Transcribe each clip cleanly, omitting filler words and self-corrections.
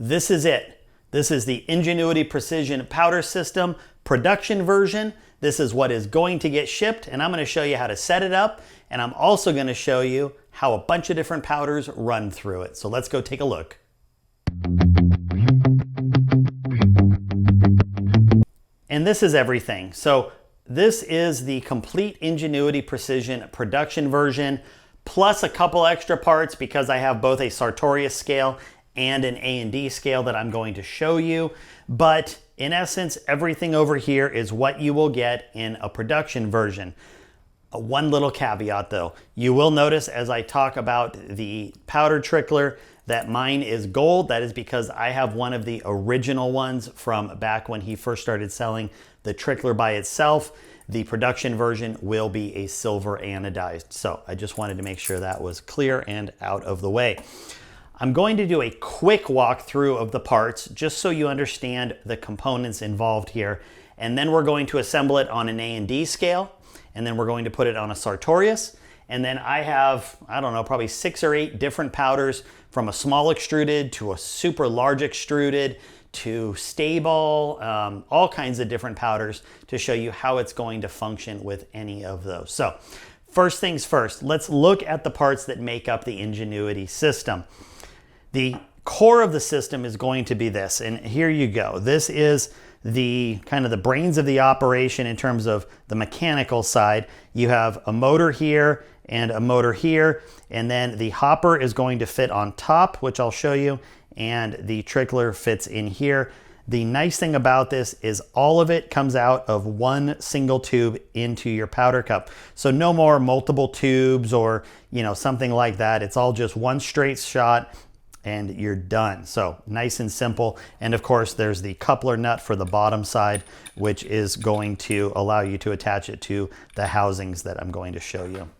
this is it. This is the Ingenuity Precision Powder System production version. This is what is going to get shipped, and I'm going to show you how to set it up, and I'm also going to show you how a bunch of different powders run through it. So let's go take a look. And this is everything. So this is the complete Ingenuity Precision production version, plus a couple extra parts because I have both a Sartorius scale and an A&D scale that I'm going to show you. But in essence, everything over here is what you will get in a production version. One little caveat though, you will notice as I talk about the powder trickler that mine is gold. That is because I have one of the original ones from back when he first started selling the trickler by itself. The production version will be a silver anodized. So I just wanted to make sure that was clear and out of the way. I'm going to do a quick walkthrough of the parts just so you understand the components involved here. And then we're going to assemble it on an A&D scale. And then we're going to put it on a Sartorius. And then I have, I don't know, probably 6 or 8 different powders from a small extruded to a super large extruded to stable, all kinds of different powders to show you how it's going to function with any of those. So first things first, let's look at the parts that make up the Ingenuity system. The core of the system is going to be this, and here you go. This is the kind of the brains of the operation in terms of the mechanical side. You have a motor here and a motor here, and then the hopper is going to fit on top, which I'll show you, and the trickler fits in here. The nice thing about this is all of it comes out of one single tube into your powder cup. So no more multiple tubes or, you know, something like that. It's all just one straight shot and you're done. So nice and simple. And of course there's the coupler nut for the bottom side, which is going to allow you to attach it to the housings that I'm going to show you.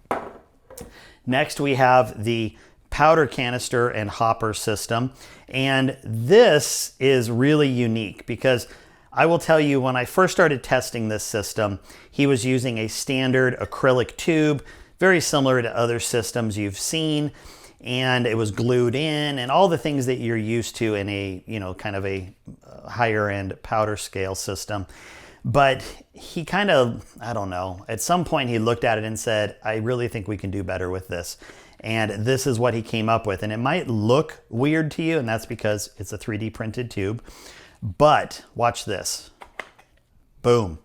Next we have the powder canister and hopper system. And this is really unique because I will tell you, when I first started testing this system, he was using a standard acrylic tube, very similar to other systems you've seen. And it was glued in and all the things that you're used to in a, you know, kind of a higher end powder scale system. But he kind of, I don't know, at some point he looked at it and said, I really think we can do better with this. And this is what he came up with. And it might look weird to you, and that's because it's a 3D printed tube. But watch this. Boom.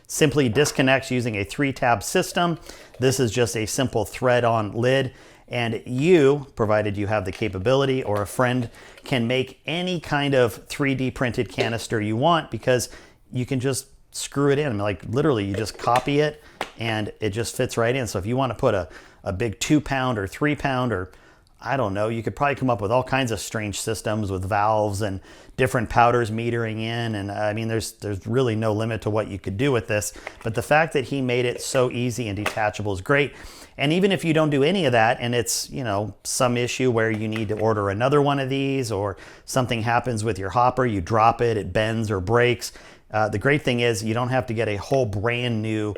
Simply disconnects using a 3-tab system. This is just a simple thread-on lid. And you, provided you have the capability or a friend, can make any kind of 3D printed canister you want because you can just screw it in. I mean, like literally you just copy it and it just fits right in. So if you want to put a big 2-pound or 3-pound or I don't know, you could probably come up with all kinds of strange systems with valves and different powders metering in. And I mean, there's really no limit to what you could do with this. But the fact that he made it so easy and detachable is great. And even if you don't do any of that and it's, you know, some issue where you need to order another one of these or something happens with your hopper, you drop it, it bends or breaks. The great thing is you don't have to get a whole brand new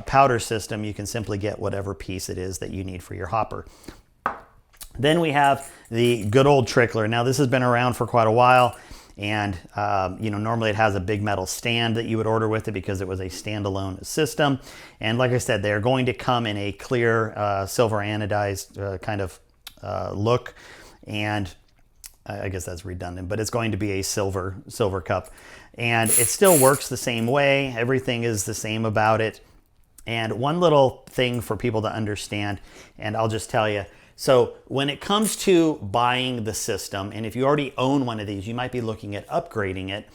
powder system. You can simply get whatever piece it is that you need for your hopper. Then we have the good old trickler. Now this has been around for quite a while, and you know, normally it has a big metal stand that you would order with it because it was a standalone system. And like I said, they're going to come in a clear silver anodized kind of look, and I guess that's redundant, but it's going to be a silver cup, and it still works the same way. Everything is the same about it. And one little thing for people to understand, and I'll just tell you. So when it comes to buying the system, and if you already own one of these, you might be looking at upgrading it.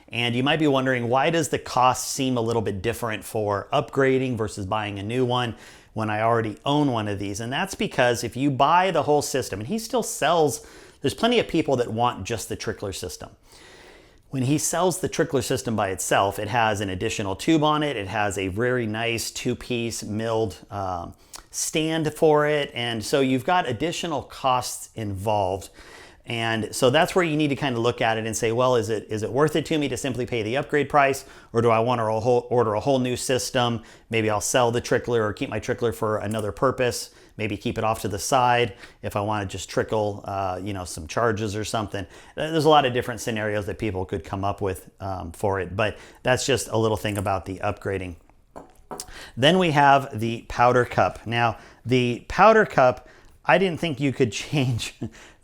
And you might be wondering, why does the cost seem a little bit different for upgrading versus buying a new one when I already own one of these? And that's because if you buy the whole system, and he still sells, there's plenty of people that want just the trickler system. When he sells the trickler system by itself, it has an additional tube on it. It has a very nice 2-piece milled stand for it. And so you've got additional costs involved. And so that's where you need to kind of look at it and say, well, is it worth it to me to simply pay the upgrade price? Or do I want to order a whole new system? Maybe I'll sell the trickler or keep my trickler for another purpose. maybe keep it off to the side if I want to just trickle, some charges or something. There's a lot of different scenarios that people could come up with for it, but that's just a little thing about the upgrading. Then we have the powder cup. Now, the powder cup, I didn't think you could change.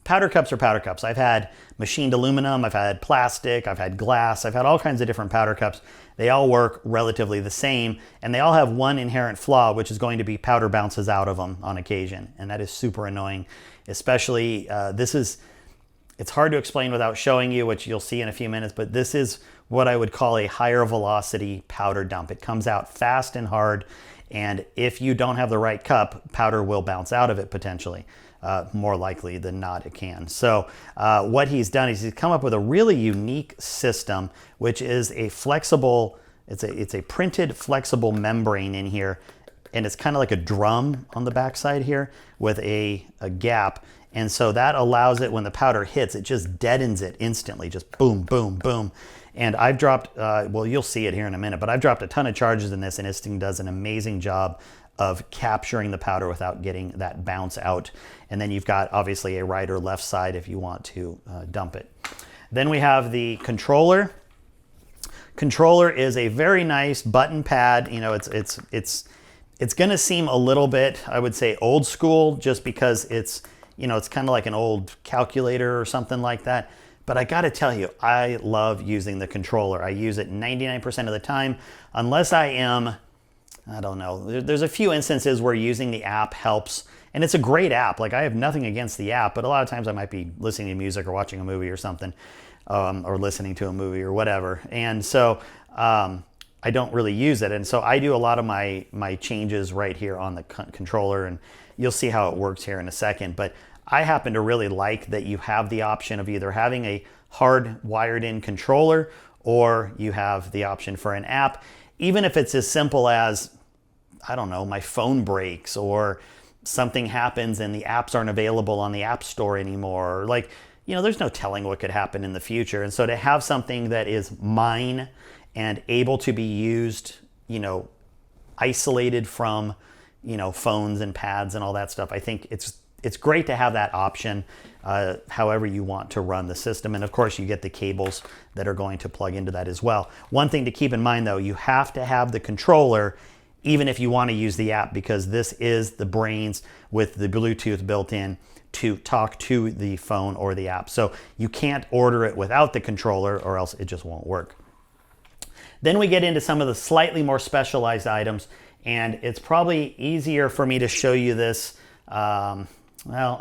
Powder cups are powder cups. I've had machined aluminum, I've had plastic, I've had glass, I've had all kinds of different powder cups. They all work relatively the same, and they all have one inherent flaw, which is going to be powder bounces out of them on occasion, and that is super annoying. Especially, it's hard to explain without showing you, which you'll see in a few minutes, but this is what I would call a higher velocity powder dump. It comes out fast and hard, and if you don't have the right cup, powder will bounce out of it potentially. More likely than not it can. So what he's done is he's come up with a really unique system, which is a flexible, it's a printed flexible membrane in here, and it's kind of like a drum on the backside here with a gap. And so that allows it, when the powder hits, it just deadens it instantly, just boom, boom, boom. And I've dropped, well, you'll see it here in a minute, but I've dropped a ton of charges in this, and this thing does an amazing job of capturing the powder without getting that bounce out. And then you've got obviously a right or left side if you want to dump it. Then we have the controller. Controller is a very nice button pad. You know, it's going to seem a little bit, I would say, old school, just because it's kind of like an old calculator or something like that. But I got to tell you, I love using the controller. I use it 99% of the time, unless I don't know. There's a few instances where using the app helps, and it's a great app. Like, I have nothing against the app, but a lot of times I might be listening to music or watching a movie or something, or listening to a movie or whatever. And so I don't really use it. And so I do a lot of my changes right here on the controller, and you'll see how it works here in a second. But I happen to really like that you have the option of either having a hard wired in controller, or you have the option for an app. Even if it's as simple as, I don't know, my phone breaks, or something happens and the apps aren't available on the App Store anymore. Or there's no telling what could happen in the future. And so to have something that is mine and able to be used, isolated from, phones and pads and all that stuff, I think it's great to have that option, however you want to run the system. And of course, you get the cables that are going to plug into that as well. One thing to keep in mind, though, you have to have the controller even if you want to use the app, because this is the brains with the Bluetooth built in to talk to the phone or the app. So you can't order it without the controller, or else it just won't work. Then we get into some of the slightly more specialized items, and it's probably easier for me to show you this. Well,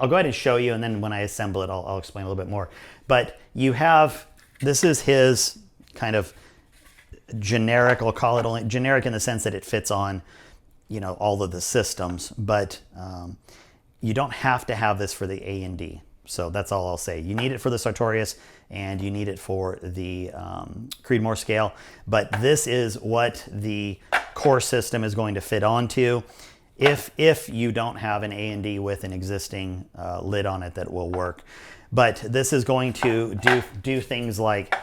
I'll go ahead and show you, and then when I assemble it, I'll explain a little bit more. But you have, this is his kind of generic, I'll call it only generic in the sense that it fits on, all of the systems, but you don't have to have this for the A&D. So that's all I'll say. You need it for the Sartorius, and you need it for the Creedmoor scale, but this is what the core system is going to fit onto. If you don't have an A&D with an existing lid on it that will work. But this is going to do things like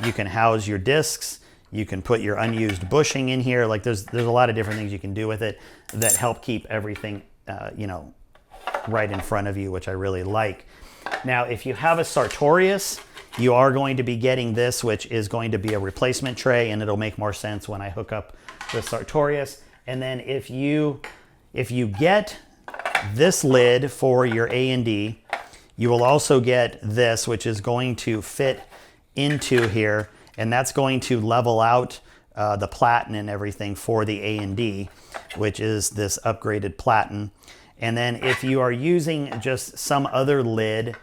you can house your discs, you can put your unused bushing in here. Like there's a lot of different things you can do with it that help keep everything right in front of you, which I really like. Now, if you have a Sartorius, you are going to be getting this, which is going to be a replacement tray, and it'll make more sense when I hook up the Sartorius. And then if you get this lid for your A&D, you will also get this, which is going to fit into here, and that's going to level out the platen and everything for the A&D, which is this upgraded platen. And then if you are using just some other lid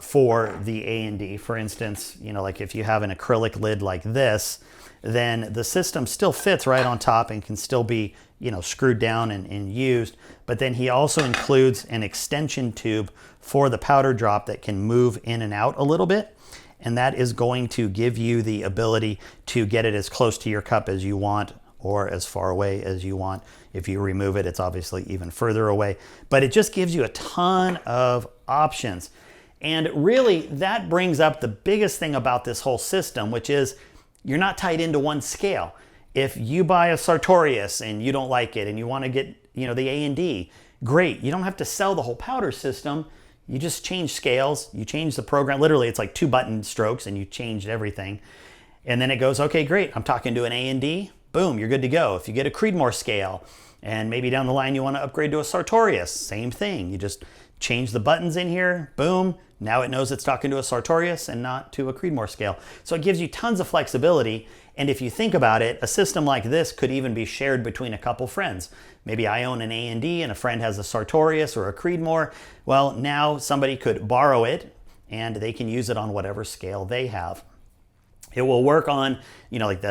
for the A&D, for instance, like if you have an acrylic lid like this, then the system still fits right on top and can still be screwed down and used. But then he also includes an extension tube for the powder drop that can move in and out a little bit. And that is going to give you the ability to get it as close to your cup as you want, or as far away as you want. If you remove it, it's obviously even further away. But it just gives you a ton of options. And really, that brings up the biggest thing about this whole system, which is you're not tied into one scale. If you buy a Sartorius and you don't like it and you want to get the A&D, great. You don't have to sell the whole powder system. You just change scales, you change the program. Literally, it's like 2 button strokes and you changed everything. And then it goes, okay, great. I'm talking to an A&D. Boom, you're good to go. If you get a Creedmoor scale and maybe down the line you want to upgrade to a Sartorius, same thing. You just change the buttons in here. Boom. Now it knows it's talking to a Sartorius and not to a Creedmoor scale. So it gives you tons of flexibility. And if you think about it, a system like this could even be shared between a couple friends. Maybe I own an A&D and a friend has a Sartorius or a Creedmoor. Well, now somebody could borrow it and they can use it on whatever scale they have. It will work on, like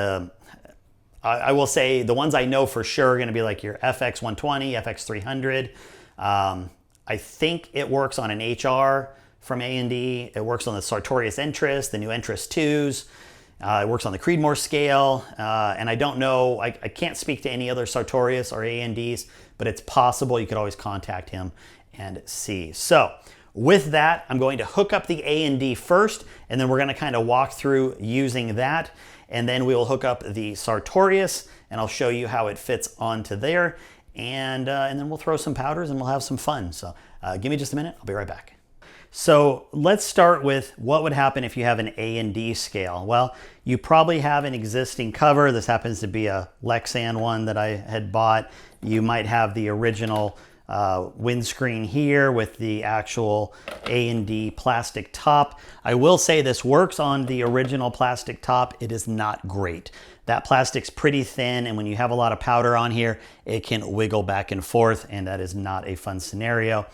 I will say the ones I know for sure are going to be like your FX120, FX300. I think it works on an HR from A&D. It works on the Sartorius Entris, the new Entris 2s. It works on the Creedmoor scale, and I don't know, I can't speak to any other Sartorius or A&Ds, but it's possible. You could always contact him and see. So with that, I'm going to hook up the A&D first, and then we're going to kind of walk through using that, and then we will hook up the Sartorius, and I'll show you how it fits onto there, and then we'll throw some powders and we'll have some fun. So give me just a minute. I'll be right back. So let's start with what would happen if you have an A&D scale. Well, you probably have an existing cover. This happens to be a Lexan one that I had bought. You might have the original windscreen here with the actual A&D plastic top. I will say this works on the original plastic top. It is not great. That plastic's pretty thin, and when you have a lot of powder on here, it can wiggle back and forth, and that is not a fun scenario.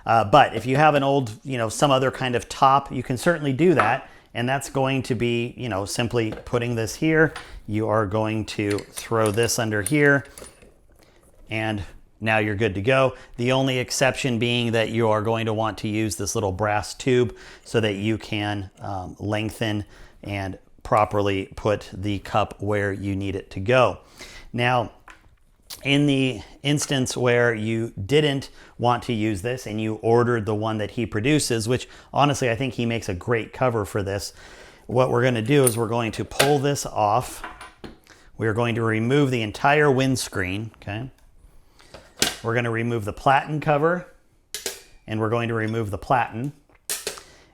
But if you have an old, some other kind of top, you can certainly do that. And that's going to be, simply putting this here. You are going to throw this under here, and now you're good to go. The only exception being that you are going to want to use this little brass tube so that you can lengthen and properly put the cup where you need it to go. Now, in the instance where you didn't want to use this and you ordered the one that he produces, which honestly, I think he makes a great cover for this, what we're going to do is we're going to pull this off. We're going to remove the entire windscreen, okay? We're going to remove the platen cover, and we're going to remove the platen.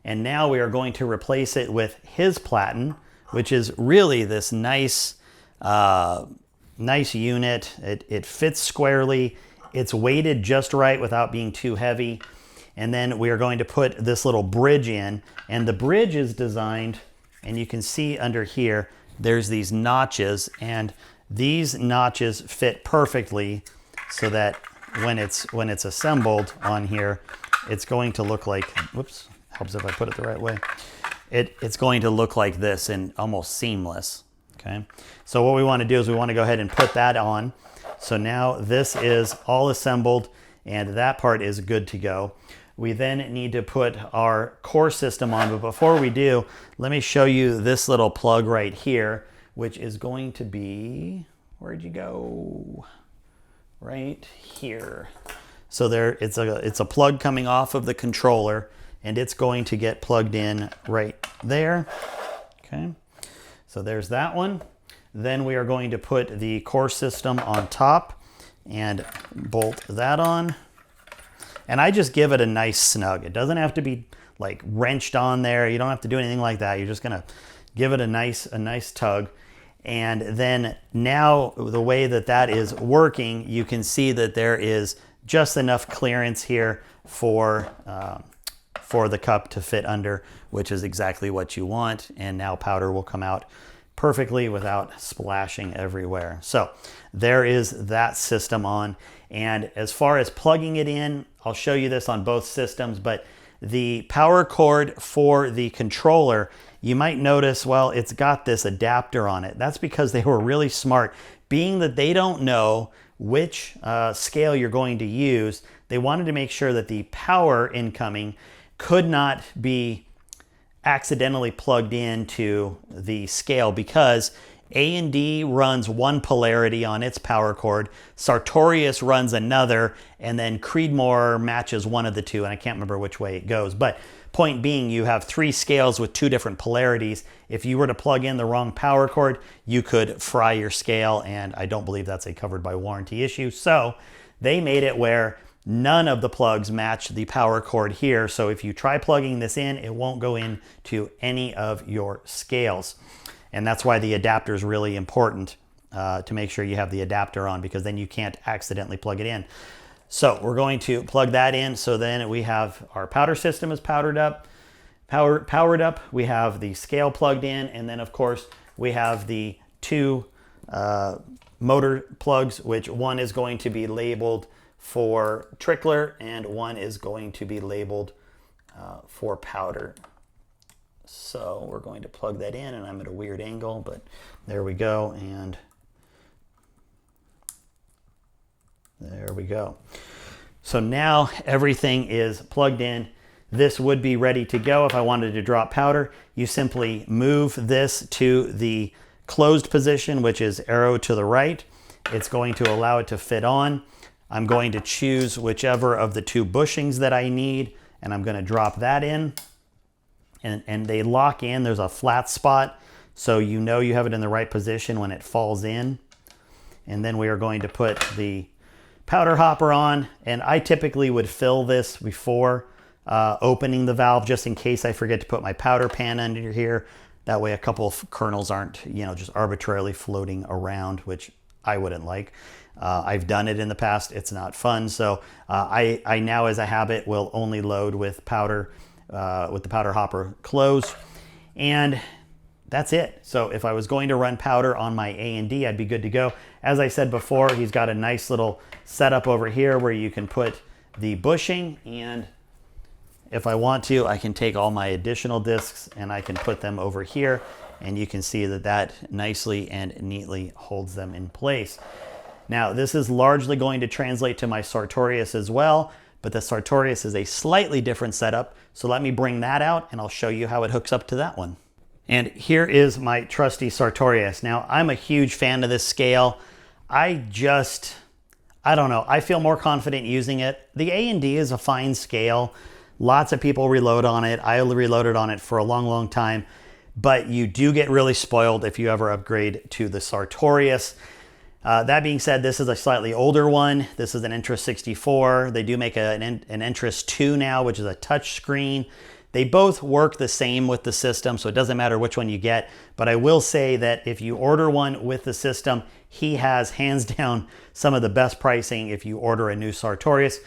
And now we are going to replace it with his platen, which is really this nice unit. It fits squarely. It's weighted just right without being too heavy. And then we are going to put this little bridge in, and the bridge is designed, and you can see under here, there's these notches, and these notches fit perfectly so that when it's assembled on here, it's going to look like, whoops, helps if I put it the right way. It's going to look like this and almost seamless. Okay, so what we want to do is we want to go ahead and put that on. So now this is all assembled and that part is good to go. We then need to put our core system on, but before we do, let me show you this little plug right here, which is going to be, where'd you go? Right here. So there, it's a plug coming off of the controller, and it's going to get plugged in right there. Okay. So there's that one. Then we are going to put the core system on top and bolt that on. And I just give it a nice snug. It doesn't have to be like wrenched on there. You don't have to do anything like that. You're just gonna give it a nice tug. And then now the way that is working, you can see that there is just enough clearance here for the cup to fit under, which is exactly what you want. And now powder will come out perfectly without splashing everywhere. So there is that system on. And as far as plugging it in, I'll show you this on both systems, but the power cord for the controller, you might notice, well, it's got this adapter on it. That's because they were really smart. Being that they don't know which scale you're going to use, they wanted to make sure that the power incoming could not be accidentally plugged into the scale, because A&D runs one polarity on its power cord, Sartorius runs another, and then Creedmoor matches one of the two, and I can't remember which way it goes. But point being, you have 3 scales with 2 different polarities. If you were to plug in the wrong power cord, you could fry your scale, and I don't believe that's a covered by warranty issue. So they made it where None of the plugs match the power cord here, so if you try plugging this in, it won't go into any of your scales. And that's why the adapter is really important, to make sure you have the adapter on, because then you can't accidentally plug it in. So we're going to plug that in. So then we have our powder system is powered up. We have the scale plugged in, and then of course we have the two motor plugs, which one is going to be labeled for trickler and one is going to be labeled for powder. So we're going to plug that in, and I'm at a weird angle, but there we go, and there we go. So now everything is plugged in. This would be ready to go if I wanted to drop powder. You simply move this to the closed position, which is arrow to the right. It's going to allow it to fit on. I'm going to choose whichever of the two bushings that I need, and I'm going to drop that in. And they lock in. There's a flat spot, so you know you have it in the right position when it falls in. And then we are going to put the powder hopper on, and I typically would fill this before opening the valve, just in case I forget to put my powder pan under here. That way a couple of kernels aren't, just arbitrarily floating around, which I wouldn't like. I've done it in the past. It's not fun. So I now, as a habit, will only load with powder, with the powder hopper closed. And that's it. So if I was going to run powder on my A&D, I'd be good to go. As I said before, he's got a nice little setup over here where you can put the bushing, and if I want to, I can take all my additional discs and I can put them over here, and you can see that that nicely and neatly holds them in place. Now, this is largely going to translate to my Sartorius as well, but the Sartorius is a slightly different setup. So let me bring that out and I'll show you how it hooks up to that one. And here is my trusty Sartorius. Now, I'm a huge fan of this scale. I don't know, I feel more confident using it. The A&D is a fine scale. Lots of people reload on it. I reloaded on it for a long, long time, but you do get really spoiled if you ever upgrade to the Sartorius. That being said, this is a slightly older one. This is an Interest 64. They do make an Interest 2 now, which is a touch screen. They both work the same with the system, so it doesn't matter which one you get. But I will say that if you order one with the system, he has hands down some of the best pricing if you order a new Sartorius.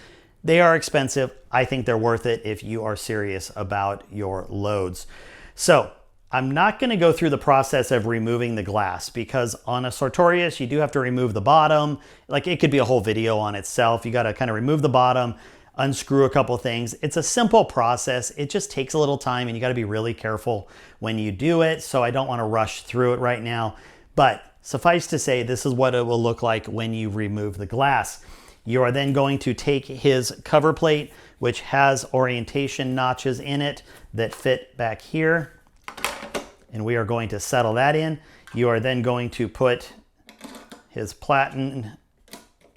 They are expensive. I think they're worth it if you are serious about your loads. So I'm not going to go through the process of removing the glass, because on a Sartorius, you do have to remove the bottom. Like, it could be a whole video on itself. You got to kind of remove the bottom, unscrew a couple things. It's a simple process. It just takes a little time, and you got to be really careful when you do it. So I don't want to rush through it right now, but suffice to say, this is what it will look like when you remove the glass. You are then going to take his cover plate, which has orientation notches in it that fit back here, and we are going to settle that in. You are then going to put his platen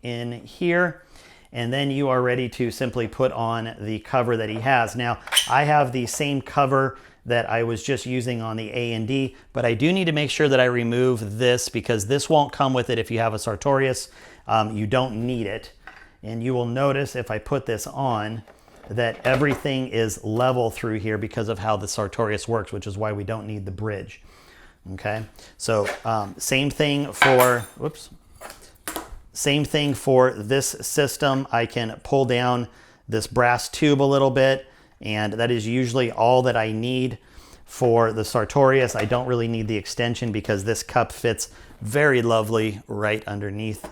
in here, and then you are ready to simply put on the cover that he has. Now, I have the same cover that I was just using on the A&D, but I do need to make sure that I remove this, because this won't come with it if you have a Sartorius. You don't need it. And you will notice if I put this on that everything is level through here because of how the Sartorius works, which is why we don't need the bridge. Okay, so same thing for, same thing for this system. I can pull down this brass tube a little bit, and that is usually all that I need for the Sartorius. I don't really need the extension because this cup fits very lovely right underneath.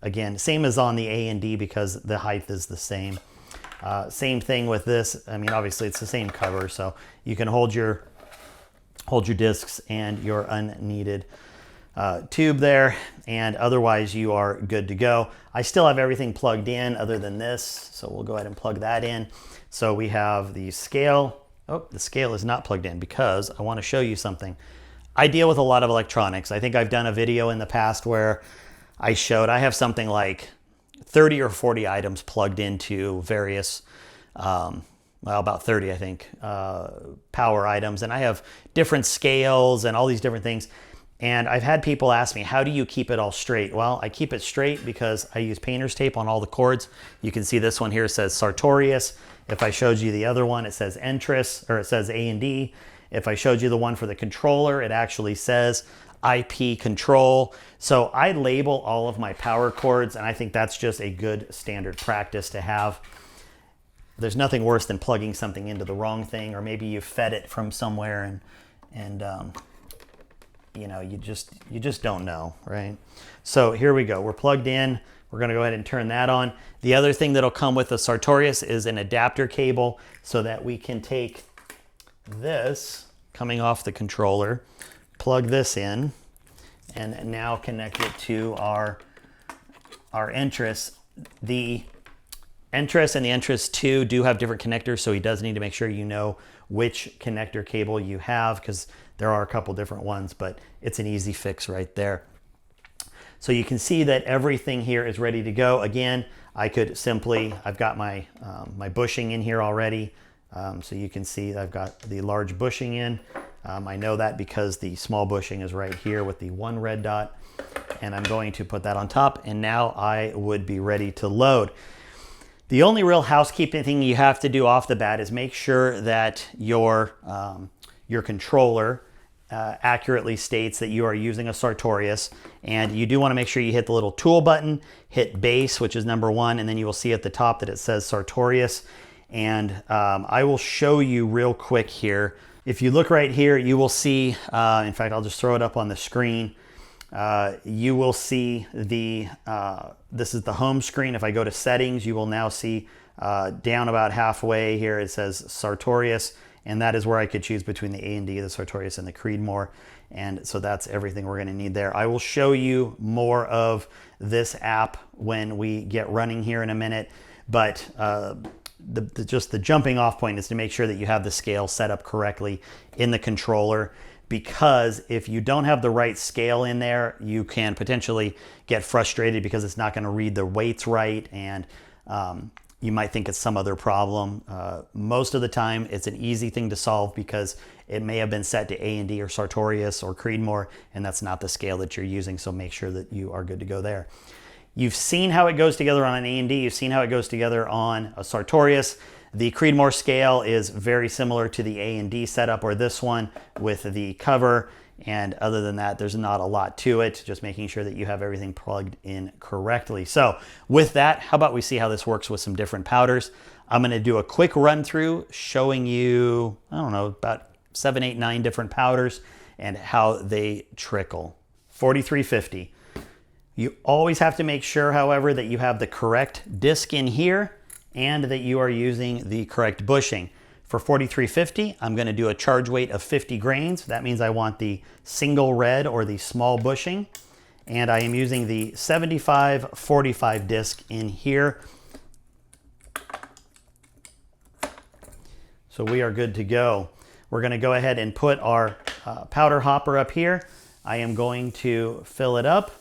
Again, same as on the A&D because the height is the same. Same thing with this. I mean, obviously it's the same cover, so you can hold your discs and your unneeded tube there, and otherwise you are good to go. I still have everything plugged in other than this, so we'll go ahead and plug that in. So we have the scale. Oh, the scale is not plugged in because I want to show you something. I deal with a lot of electronics. I think I've done a video in the past where I have something like 30 or 40 items plugged into various, well, about 30, I think, power items. And I have different scales and all these different things. And I've had people ask me, how do you keep it all straight? Well, I keep it straight because I use painter's tape on all the cords. You can see this one here says Sartorius. If I showed you the other one, it says Entris, or it says A&D. If I showed you the one for the controller, it actually says IP control. So I label all of my power cords, and I think that's just a good standard practice to have. There's nothing worse than plugging something into the wrong thing, or maybe you fed it from somewhere and you know, you just don't know, right? So here we go. We're plugged in. We're going to go ahead and turn that on. The other thing that'll come with the Sartorius is an adapter cable so that we can take this coming off the controller, plug this in, and now connect it to our Entris. The Entris and the Entris 2 do have different connectors, so he does need to make sure you know which connector cable you have, because there are a couple different ones, but it's an easy fix right there. So you can see that everything here is ready to go. Again, I could simply, I've got my, my bushing in here already. So you can see I've got the large bushing in. I know that because the small bushing is right here with the one red dot. And I'm going to put that on top, and now I would be ready to load. The only real housekeeping thing you have to do off the bat is make sure that your controller accurately states that you are using a Sartorius, and you do want to make sure you hit the little tool button, hit base, which is number 1, and then you will see at the top that it says Sartorius. And I will show you real quick here. If you look right here, you will see, in fact, I'll just throw it up on the screen. You will see the, this is the home screen. If I go to settings, you will now see down about halfway here, it says Sartorius, and that is where I could choose between the A&D, the Sartorius, and the Creedmoor. And so that's everything we're going to need there. I will show you more of this app when we get running here in a minute, but just the jumping off point is to make sure that you have the scale set up correctly in the controller, because if you don't have the right scale in there, you can potentially get frustrated because it's not going to read the weights right, and you might think it's some other problem. Most of the time, it's an easy thing to solve because it may have been set to A&D or Sartorius or Creedmoor, and that's not the scale that you're using, so make sure that you are good to go there. You've seen how it goes together on an A&D. You've seen how it goes together on a Sartorius. The Creedmoor scale is very similar to the A&D setup, or this one with the cover. And other than that, there's not a lot to it, just making sure that you have everything plugged in correctly. So with that, how about we see how this works with some different powders? I'm going to do a quick run through showing you, I don't know, about 7, 8, 9 different powders and how they trickle. 4350. You always have to make sure, however, that you have the correct disc in here and that you are using the correct bushing. For 4350, I'm going to do a charge weight of 50 grains. That means I want the single red or the small bushing. And I am using the 75-45 disc in here. So we are good to go. We're going to go ahead and put our powder hopper up here. I am going to fill it up.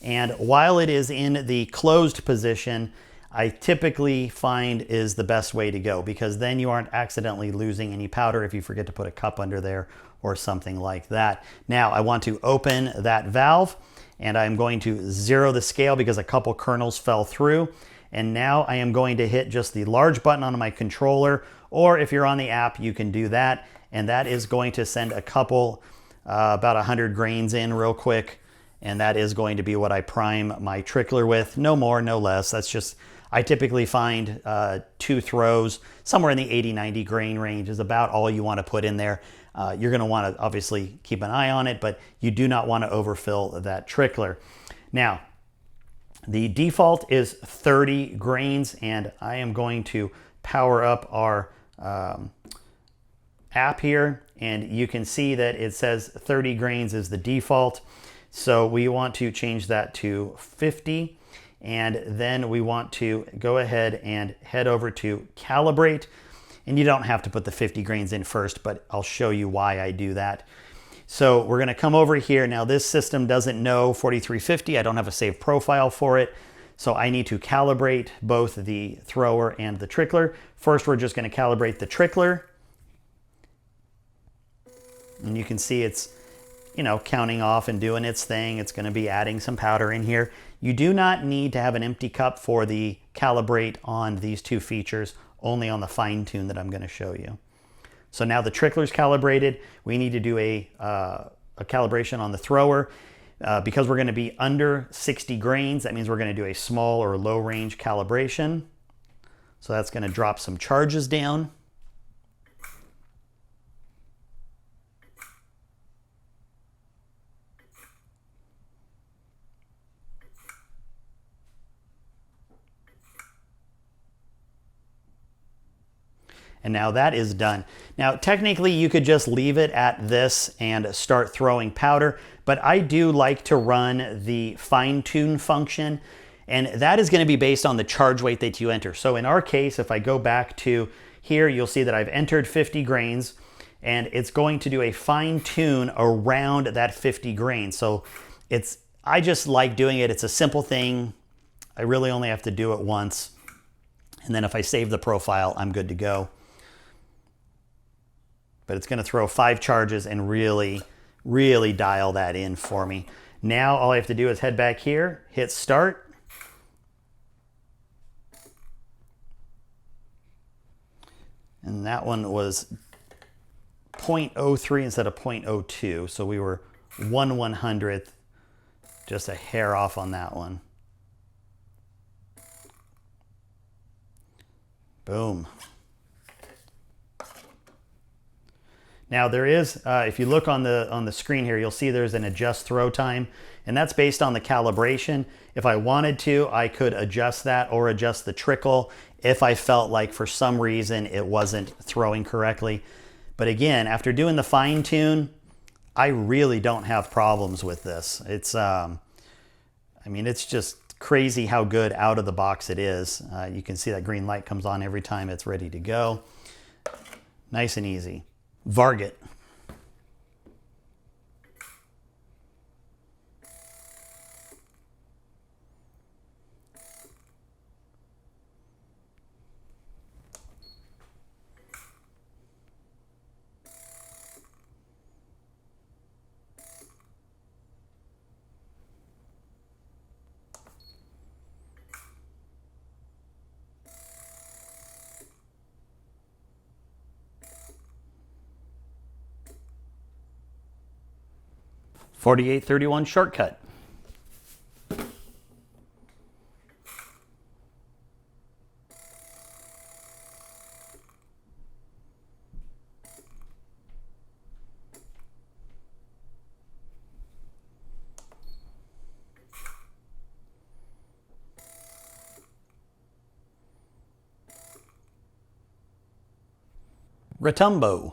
And while it is in the closed position, I typically find is the best way to go, because then you aren't accidentally losing any powder if you forget to put a cup under there or something like that. Now I want to open that valve, and I'm going to zero the scale because a couple kernels fell through. And now I am going to hit just the large button on my controller, or if you're on the app, you can do that. And that is going to send a couple, about 100 grains in real quick. And that is going to be what I prime my trickler with. No more, no less. That's just, I typically find 2 throws, somewhere in the 80-90 grain range is about all you want to put in there. You're going to want to obviously keep an eye on it, but you do not want to overfill that trickler. Now, the default is 30 grains, and I am going to power up our app here, and you can see that it says 30 grains is the default. So we want to change that to 50, and then we want to go ahead and head over to calibrate. And you don't have to put the 50 grains in first, but I'll show you why I do that. So we're going to come over here. Now this system doesn't know 4350. I don't have a saved profile for it. So I need to calibrate both the thrower and the trickler. First, we're just going to calibrate the trickler. And you can see it's you know, counting off and doing its thing. It's going to be adding some powder in here. You do not need to have an empty cup for the calibrate on these two features, only on the fine tune that I'm going to show you. So now the trickler's calibrated. We need to do a calibration on the thrower. Because we're going to be under 60 grains, that means we're going to do a small or low range calibration. So that's going to drop some charges down. And now that is done. Now, technically, you could just leave it at this and start throwing powder, but I do like to run the fine tune function, and that is going to be based on the charge weight that you enter. So in our case, if I go back to here, you'll see that I've entered 50 grains, and it's going to do a fine tune around that 50 grains. So I just like doing it. It's a simple thing. I really only have to do it once. And then if I save the profile, I'm good to go. But it's going to throw 5 charges and really, really dial that in for me. Now all I have to do is head back here, hit start. And that one was 0.03 instead of 0.02. So we were 1/100th, just a hair off on that one. Boom. Now there is, if you look on the screen here, you'll see there's an adjust throw time, and that's based on the calibration. If I wanted to, I could adjust that or adjust the trickle if I felt like for some reason it wasn't throwing correctly. But again, after doing the fine tune, I really don't have problems with this. It's, I mean, it's just crazy how good out of the box it is. You can see that green light comes on every time it's ready to go. Nice and easy. Varget. .4831 shortcut. Rotumbo.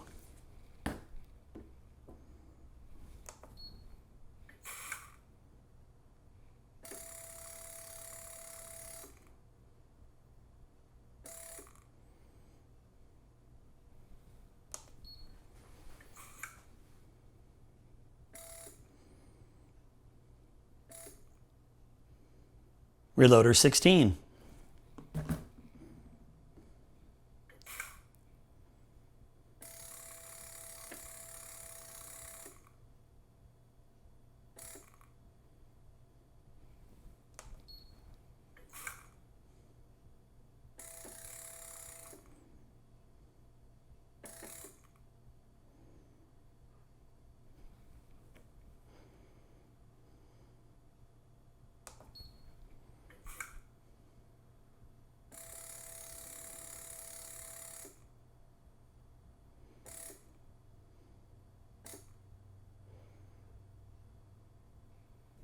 Reloader 16.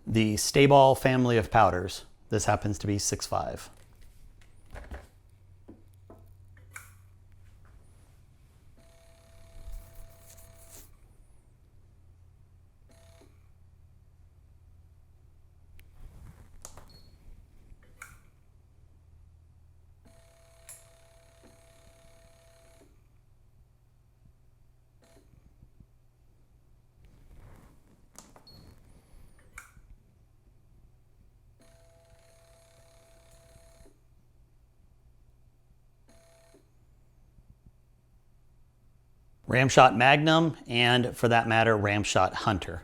The Stayball family of powders. This happens to be 6.5. Ramshot Magnum, and for that matter, Ramshot Hunter.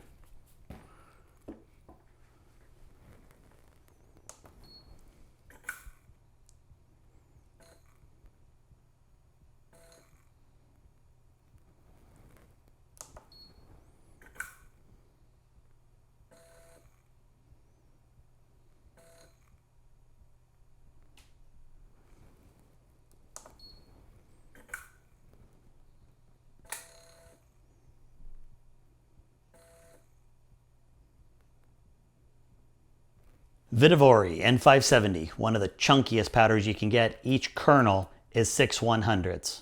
Vitivari N570, one of the chunkiest powders you can get. Each kernel is 6/100ths.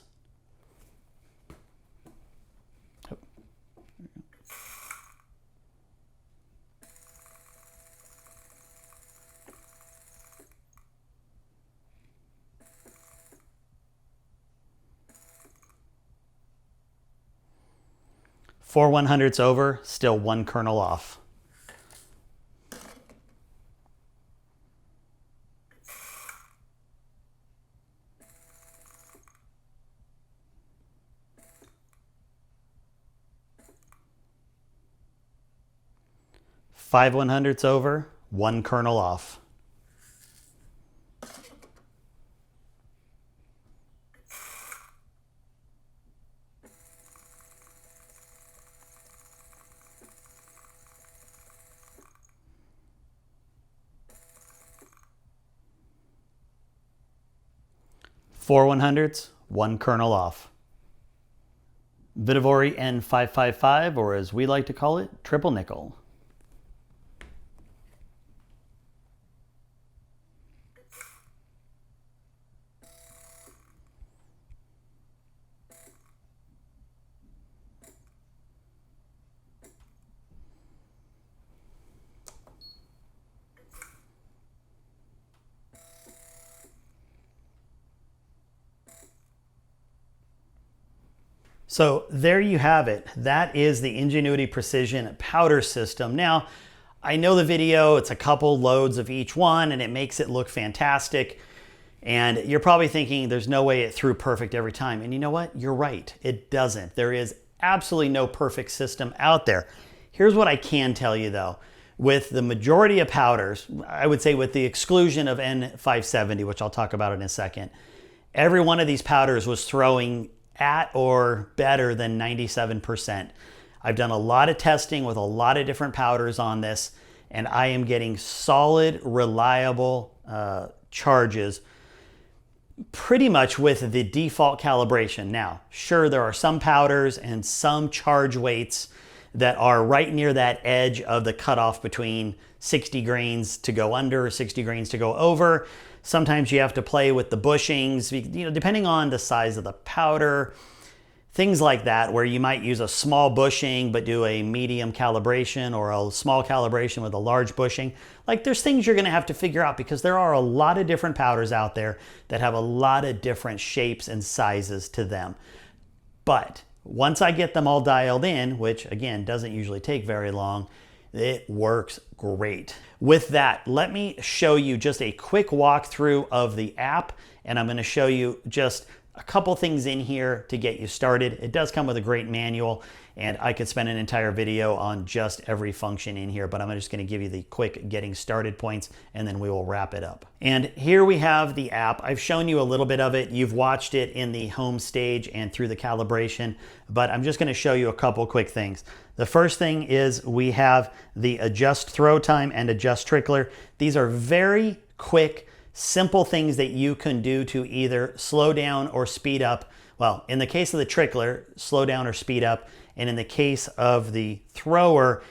4/100ths over, still one kernel off. Five 100ths over, one kernel off. Four 100ths, one kernel off. Vitivari N555, or as we like to call it, triple nickel. So there you have it. That is the Ingenuity Precision powder system. Now, I know the video, it's a couple loads of each one and it makes it look fantastic. And you're probably thinking there's no way it threw perfect every time. And you know what? You're right. It doesn't. There is absolutely no perfect system out there. Here's what I can tell you though. With the majority of powders, I would say with the exclusion of N570, which I'll talk about in a second, every one of these powders was throwing at or better than 97%. I've done a lot of testing with a lot of different powders on this, and I am getting solid, reliable charges pretty much with the default calibration. Now, sure, there are some powders and some charge weights that are right near that edge of the cutoff between 60 grains to go under, 60 grains to go over. Sometimes you have to play with the bushings, you know, depending on the size of the powder, things like that, where you might use a small bushing but do a medium calibration, or a small calibration with a large bushing. Like, there's things you're gonna have to figure out because there are a lot of different powders out there that have a lot of different shapes and sizes to them. But once I get them all dialed in, which again doesn't usually take very long, it works great. With that, let me show you just a quick walkthrough of the app, and I'm going to show you just a couple things in here to get you started. It does come with a great manual, and I could spend an entire video on just every function in here, but I'm just going to give you the quick getting started points, and then we will wrap it up. And here we have the app. I've shown you a little bit of it. You've watched it in the home stage and through the calibration, but I'm just going to show you a couple quick things. The first thing is we have the adjust throw time and adjust trickler. These are very quick, simple things that you can do to either slow down or speed up. Well, in the case of the trickler, slow down or speed up. And in the case of the thrower,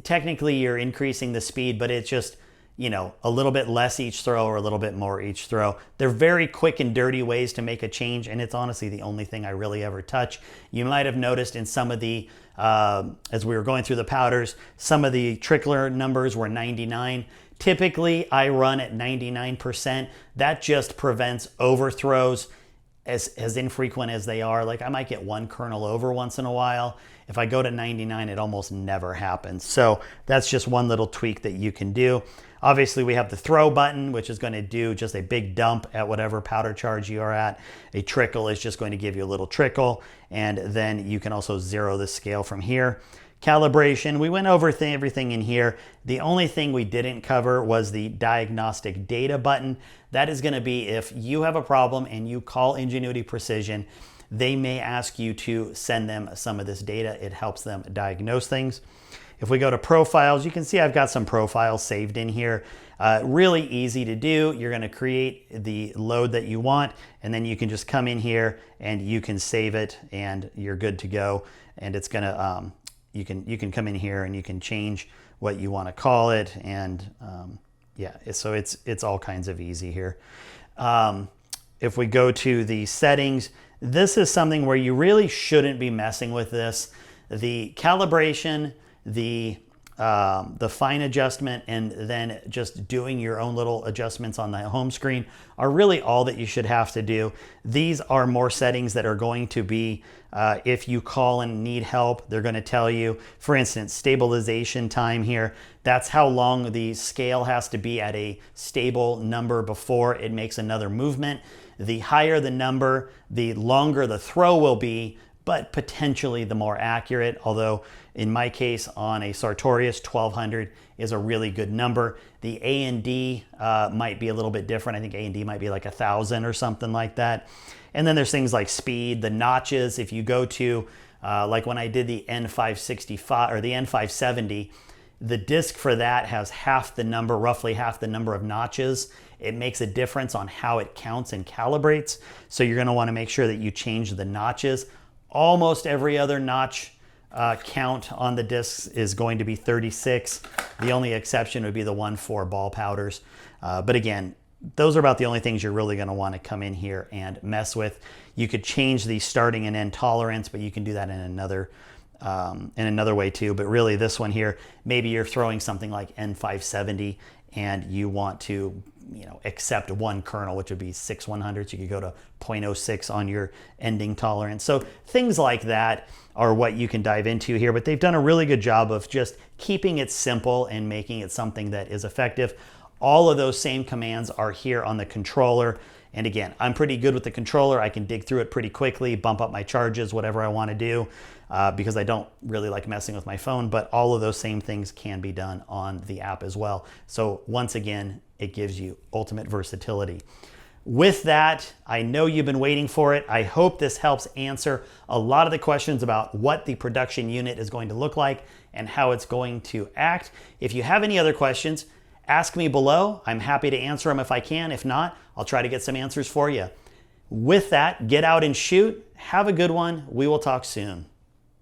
technically you're increasing the speed, but it's just, you know, a little bit less each throw or a little bit more each throw. They're very quick and dirty ways to make a change, and it's honestly the only thing I really ever touch. You might have noticed in some of the, as we were going through the powders, some of the trickler numbers were 99. Typically, I run at 99%. That just prevents overthrows, as infrequent as they are. Like, I might get one kernel over once in a while. If I go to 99, it almost never happens. So that's just one little tweak that you can do. Obviously, we have the throw button, which is going to do just a big dump at whatever powder charge you are at. A trickle is just going to give you a little trickle, and then you can also zero the scale from here. Calibration, we went over everything in here. The only thing we didn't cover was the diagnostic data button. That is going to be if you have a problem and you call Ingenuity Precision, they may ask you to send them some of this data. It helps them diagnose things. If we go to profiles, you can see I've got some profiles saved in here. Really easy to do. You're going to create the load that you want, and then you can just come in here and you can save it, and you're good to go. And it's going to you can come in here and you can change what you want to call it, and Yeah, so it's all kinds of easy here. If we go to the settings, this is something where you really shouldn't be messing with this. The calibration, the fine adjustment, and then just doing your own little adjustments on the home screen are really all that you should have to do. These are more settings that are going to be, if you call and need help, they're going to tell you, for instance, stabilization time here. That's how long the scale has to be at a stable number before it makes another movement. The higher the number, the longer the throw will be, but potentially the more accurate, although in my case on a Sartorius, 1200 is a really good number. The A&D might be a little bit different. I think A&D might be like 1,000 or something like that. And then there's things like speed, the notches. If you go to, like when I did the N565 or the N570, the disc for that has half the number, roughly half the number of notches. It makes a difference on how it counts and calibrates. So you're gonna wanna make sure that you change the notches. Almost every other notch count on the discs is going to be 36. The only exception would be the 1/4 ball powders. But again, those are about the only things you're really going to want to come in here and mess with. You could change the starting and end tolerance, but you can do that in another way too. But really this one here, maybe you're throwing something like N570 and you want to, accept one kernel, which would be 6/100. You could go to 0.06 on your ending tolerance. So things like that are what you can dive into here, but they've done a really good job of just keeping it simple and making it something that is effective. All of those same commands are here on the controller. And again, I'm pretty good with the controller. I can dig through it pretty quickly, bump up my charges, whatever I want to do, because I don't really like messing with my phone, but all of those same things can be done on the app as well. So once again, it gives you ultimate versatility. With that, I know you've been waiting for it. I hope this helps answer a lot of the questions about what the production unit is going to look like and how it's going to act. If you have any other questions, ask me below. I'm happy to answer them if I can. If not, I'll try to get some answers for you. With that, get out and shoot. Have a good one. We will talk soon.